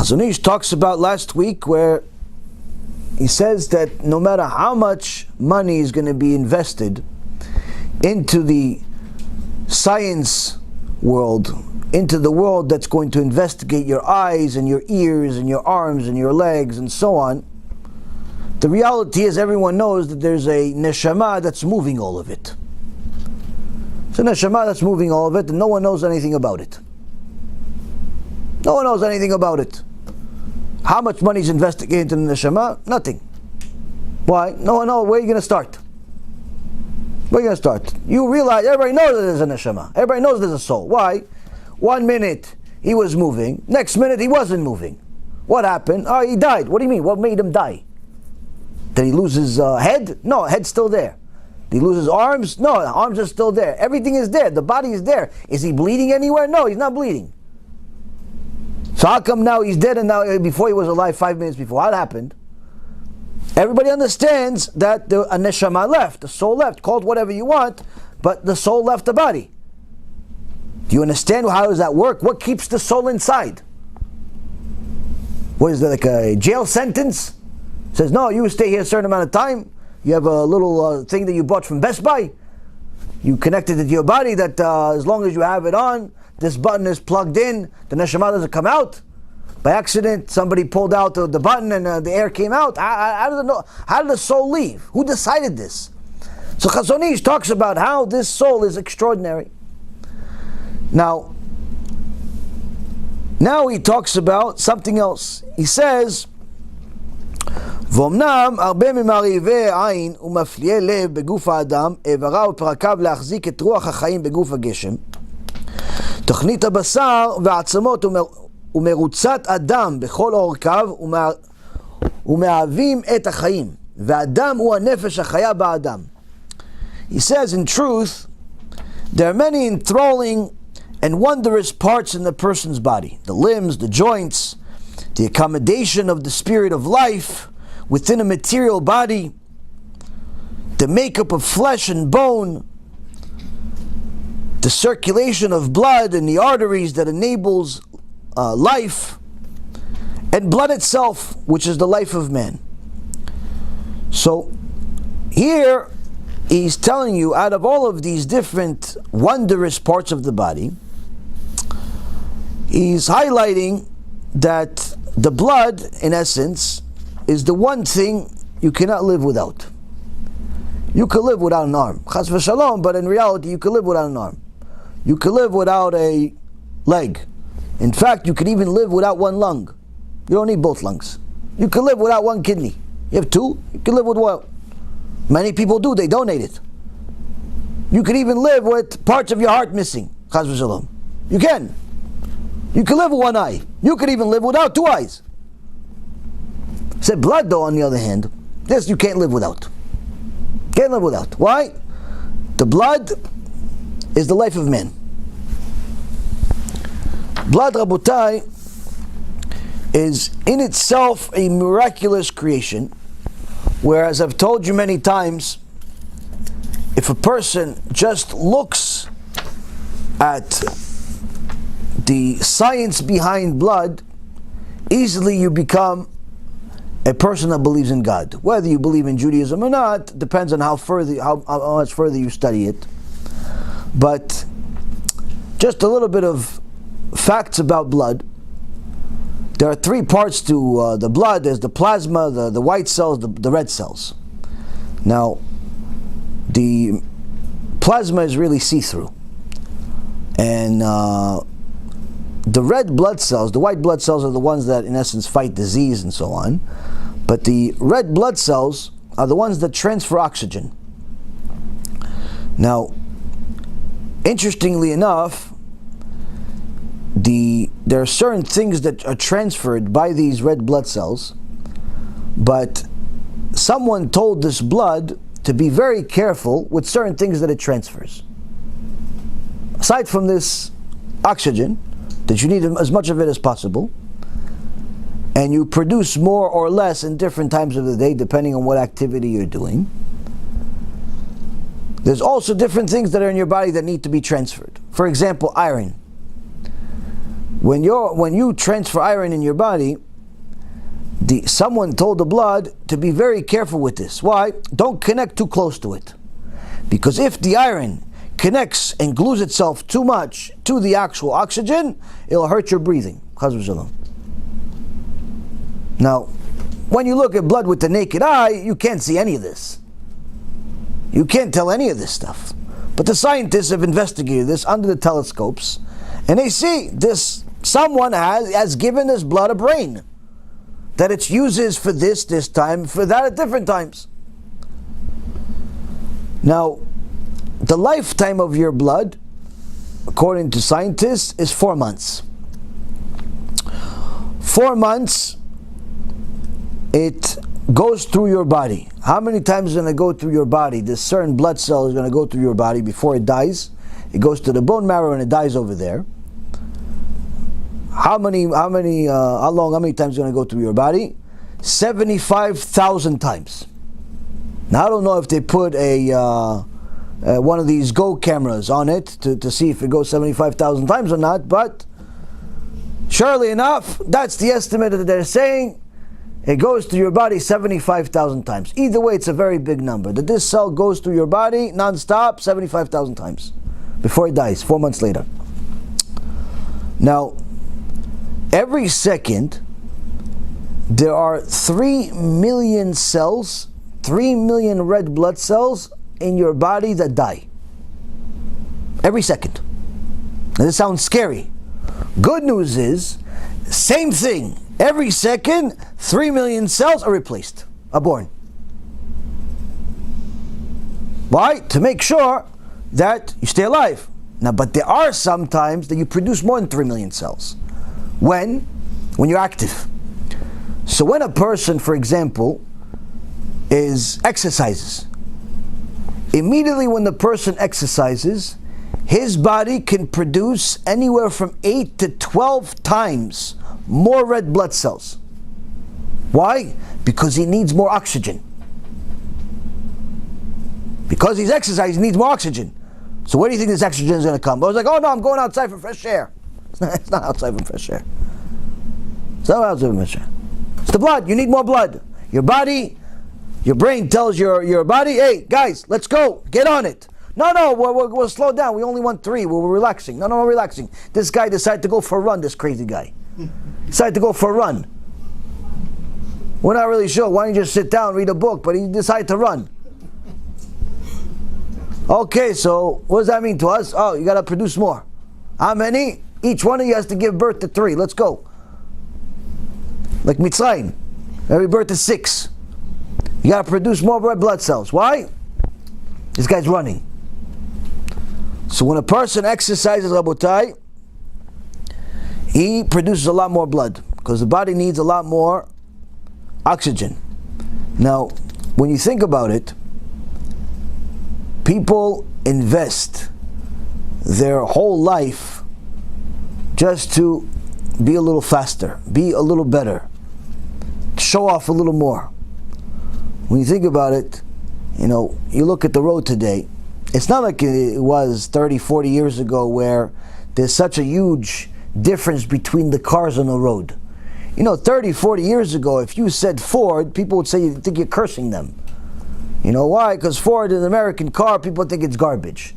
Chazon Ish talks about last week where he says that no matter how much money is going to be invested into the science world, into the world that's going to investigate your eyes and your ears and your arms and your legs and so on, the reality is everyone knows that there's a neshama that's moving all of it. It's a neshama that's moving all of it, and no one knows anything about it. No one knows anything about it. How much money is invested into the neshama? Nothing. Why? No one knows. Where are you going to start? Where are you going to start? You realize, everybody knows that there's a neshama. Everybody knows there's a soul. Why? 1 minute he was moving, next minute he wasn't moving. What happened? Oh, he died. What do you mean? What made him die? Did he lose his head? No, head's still there. Did he lose his arms? No, the arms are still there. Everything is there. The body is there. Is he bleeding anywhere? No, he's not bleeding. So how come now he's dead and now before he was alive 5 minutes before? What happened? Everybody understands that a neshama left, the soul left, call it whatever you want, but the soul left the body. Do you understand how does that work? What keeps the soul inside? What is that, like a jail sentence? It says, no, you stay here a certain amount of time. You have a little thing that you bought from Best Buy. You connected it to your body that as long as you have it on, this button is plugged in, the neshama doesn't come out. By accident, somebody pulled out the button and the air came out. How did the soul leave? Who decided this? So Chazon Ish talks about how this soul is extraordinary. Now he talks about something else. He says, ואומנם הרבה ממרהיבי עין ומפליאי לב בגוף האדם איבריו ופרקיו להחזיק את רוח החיים בגוף הגשם, תוכנית הבשר והעצמות ומרוצת אדם בכל אורכיו ומהווים את החיים, והאדם הוא הנפש החיה באדם. He says, in truth, there are many enthralling and wondrous parts in the person's body, the limbs, the joints, the accommodation of the spirit of life within a material body, the makeup of flesh and bone, the circulation of blood and the arteries that enables life, and blood itself, which is the life of man. So here he's telling you, out of all of these different wondrous parts of the body, he's highlighting that the blood, in essence, is the one thing you cannot live without. You could live without an arm, chas v'shalom, but in reality you could live without an arm. You could live without a leg. In fact, you could even live without one lung. You don't need both lungs. You could live without one kidney. You have two, you can live with one. Many people do, they donate it. You could even live with parts of your heart missing, chas v'shalom. You can. You can live with one eye. You could even live without two eyes. Said blood, though, on the other hand, this you can't live without. Can't live without. Why? The blood is the life of man. Blood, Rabotai, is in itself a miraculous creation, whereas I've told you many times, if a person just looks at the science behind blood, easily you become a person that believes in God. Whether you believe in Judaism or not depends on how much further you study it. But just a little bit of facts about blood. There are three parts to the blood. There's the plasma, the white cells, the red cells. Now, the plasma is really see-through. And the red blood cells, the white blood cells are the ones that in essence fight disease and so on. But the red blood cells are the ones that transfer oxygen. Now, interestingly enough, there are certain things that are transferred by these red blood cells, but someone told this blood to be very careful with certain things that it transfers. Aside from this oxygen, that you need as much of it as possible, and you produce more or less in different times of the day depending on what activity you're doing. There's also different things that are in your body that need to be transferred. For example, iron. When you transfer iron in your body, someone told the blood to be very careful with this. Why? Don't connect too close to it. Because if the iron connects and glues itself too much to the actual oxygen, it'll hurt your breathing. Chas v'shalom. Now, when you look at blood with the naked eye, you can't see any of this. You can't tell any of this stuff. But the scientists have investigated this under the telescopes, and they see this. Someone has given this blood a brain, that it uses for this time, for that at different times. Now, the lifetime of your blood, according to scientists, is 4 months. 4 months, it goes through your body. How many times is it going to go through your body? This certain blood cell is going to go through your body before it dies. It goes to the bone marrow and it dies over there. How many times is it going to go through your body? 75,000 times. Now I don't know if they put one of these Go cameras on it to see if it goes 75,000 times or not, but surely enough, that's the estimate that they're saying. It goes through your body 75,000 times. Either way, it's a very big number. That this cell goes through your body non-stop 75,000 times before it dies, 4 months later. Now, every second, there are 3 million cells, 3 million red blood cells in your body that die. Every second. Now, this sounds scary. Good news is, same thing. Every second, 3 million cells are replaced, are born. Why? To make sure that you stay alive. Now, but there are some times that you produce more than 3 million cells. When you're active. So when a person, for example, exercises, immediately when the person exercises, his body can produce anywhere from 8 to 12 times more red blood cells. Why? Because he needs more oxygen. Because he's exercising, he needs more oxygen. So where do you think this oxygen is going to come? I was like, oh no, I'm going outside for fresh air. It's not outside for fresh air. It's not outside for fresh air. It's the blood. You need more blood. Your body, your brain tells your body, hey, guys, let's go. Get on it. No, we'll slow down. We only want 3. We're relaxing. No, we're relaxing. This guy decided to go for a run, this crazy guy. Decided to go for a run. We're not really sure. Why don't you just sit down, read a book? But he decided to run. Okay, so what does that mean to us? Oh, you got to produce more. How many? Each one of you has to give birth to 3. Let's go. Like Mitzrayim. Every birth is 6. You got to produce more red blood cells. Why? This guy's running. So when a person exercises, Rabotai, he produces a lot more blood because the body needs a lot more oxygen. Now, when you think about it, people invest their whole life just to be a little faster, be a little better, show off a little more. When you think about it, you look at the road today, it's not like it was 30, 40 years ago where there's such a huge difference between the cars on the road. 30, 40 years ago, if you said Ford, people would say you think you're cursing them. You know why? Because Ford is an American car, people think it's garbage.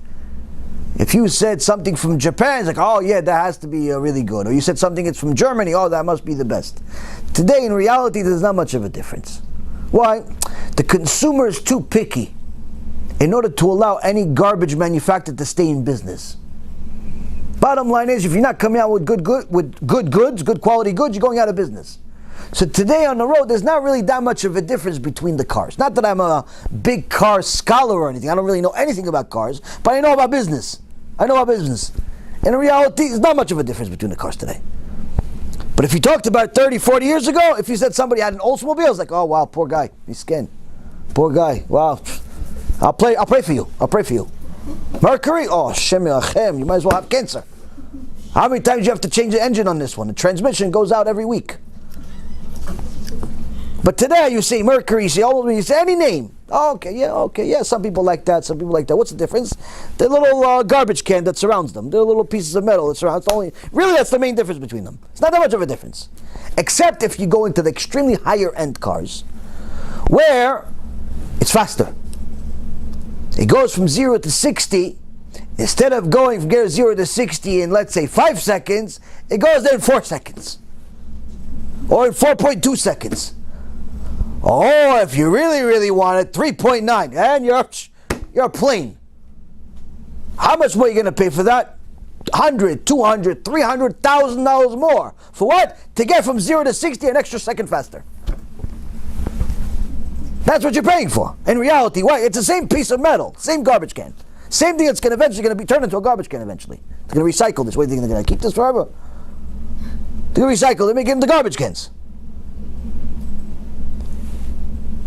If you said something from Japan, it's like, oh yeah, that has to be really good. Or you said something it's from Germany, oh, that must be the best. Today, in reality, there's not much of a difference. Why? The consumer is too picky in order to allow any garbage manufacturer to stay in business. Bottom line is, if you're not coming out with good quality goods, you're going out of business. So today on the road, there's not really that much of a difference between the cars. Not that I'm a big car scholar or anything. I don't really know anything about cars, but I know about business. In reality, there's not much of a difference between the cars today. But if you talked about 30, 40 years ago, if you said somebody had an Oldsmobile, it's like, oh wow, poor guy, he's skinned. Poor guy, wow. I'll pray for you. Mercury, oh Shem Yachem, you might as well have cancer. How many times do you have to change the engine on this one? The transmission goes out every week. But today you say Mercury, you say any name. Oh, okay, yeah. Some people like that. Some people like that. What's the difference? The little garbage can that surrounds them. The little pieces of metal that surrounds. That's the main difference between them. It's not that much of a difference, except if you go into the extremely higher end cars, where it's faster. It goes from 0 to 60. Instead of going from 0 to 60 in, let's say, 5 seconds, it goes there in 4 seconds. Or in 4.2 seconds. Oh, if you really, really want it, 3.9. And you're plain. How much more are you going to pay for that? $100, $200, $300,000 more. For what? To get from 0 to 60 an extra second faster. That's what you're paying for. In reality, why? It's the same piece of metal, same garbage can. Same thing that's eventually going to be turned into a garbage can eventually. They're going to recycle this. What do you think they're going to keep this forever? They're going to recycle. They're making the garbage cans.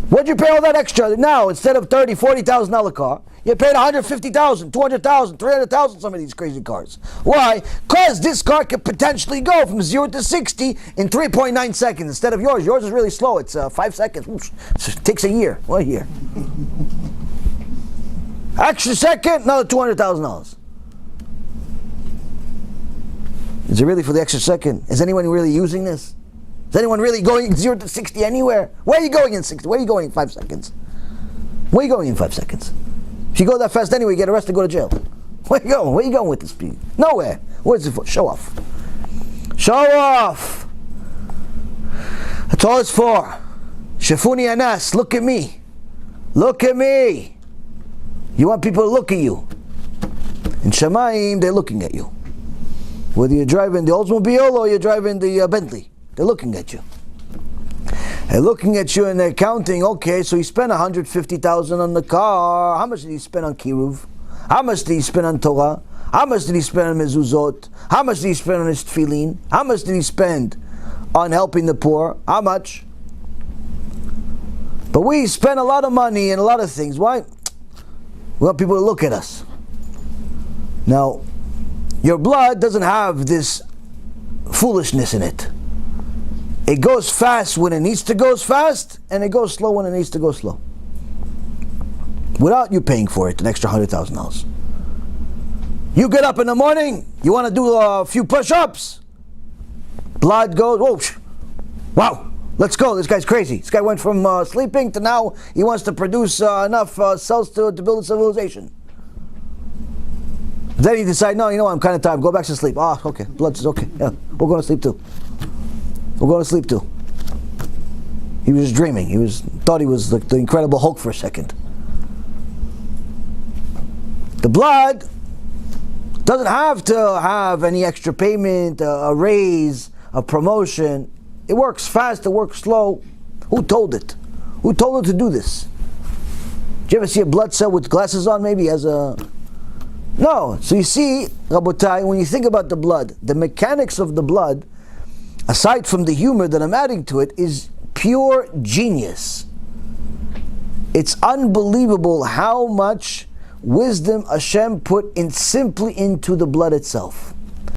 What'd you pay all that extra? Now, instead of $30,000, $40,000 car, you paid $150,000, $200,000, $300,000 some of these crazy cars. Why? Because this car could potentially go from 0 to 60 in 3.9 seconds instead of yours. Yours is really slow. It's 5 seconds. It takes a year. What year? Extra second, another $200,000. Is it really for the extra second? Is anyone really using this? Is anyone really going 0 to 60 anywhere? Where are you going in 60? Where are you going in 5 seconds? Where are you going in 5 seconds? If you go that fast anyway, you get arrested, go to jail. Where are you going? Where are you going with this speed? Nowhere. What is it for? Show off. Show off. That's all it's for. Shafuni Anas, look at me. Look at me. You want people to look at you. In Shamayim, they're looking at you. Whether you're driving the Oldsmobile or you're driving the Bentley, they're looking at you. They're looking at you and they're counting, okay, so he spent $150,000 on the car. How much did he spend on Kiruv? How much did he spend on Torah? How much did he spend on Mezuzot? How much did he spend on his tefillin? How much did he spend on helping the poor? How much? But we spend a lot of money and a lot of things. Why? We want people to look at us. Now, your blood doesn't have this foolishness in it. It goes fast when it needs to go fast, and it goes slow when it needs to go slow. Without you paying for it, an extra $100,000. You get up in the morning, you want to do a few push-ups. Blood goes, whoa, wow, let's go, this guy's crazy. This guy went from sleeping to now he wants to produce enough cells to build a civilization. Then he decides, no, you know what, I'm kind of tired, go back to sleep. Ah, okay, blood says, okay, yeah, we're going to sleep too. We're going to sleep too. He was dreaming. Thought he was like the Incredible Hulk for a second. The blood doesn't have to have any extra payment, a raise, a promotion. It works fast, it works slow. Who told it? Who told it to do this? Did you ever see a blood cell with glasses on maybe as a... No. So you see, Rabotai, when you think about the blood, the mechanics of the blood, aside from the humor that I'm adding to it, is pure genius. It's unbelievable how much wisdom Hashem put in simply into the blood itself.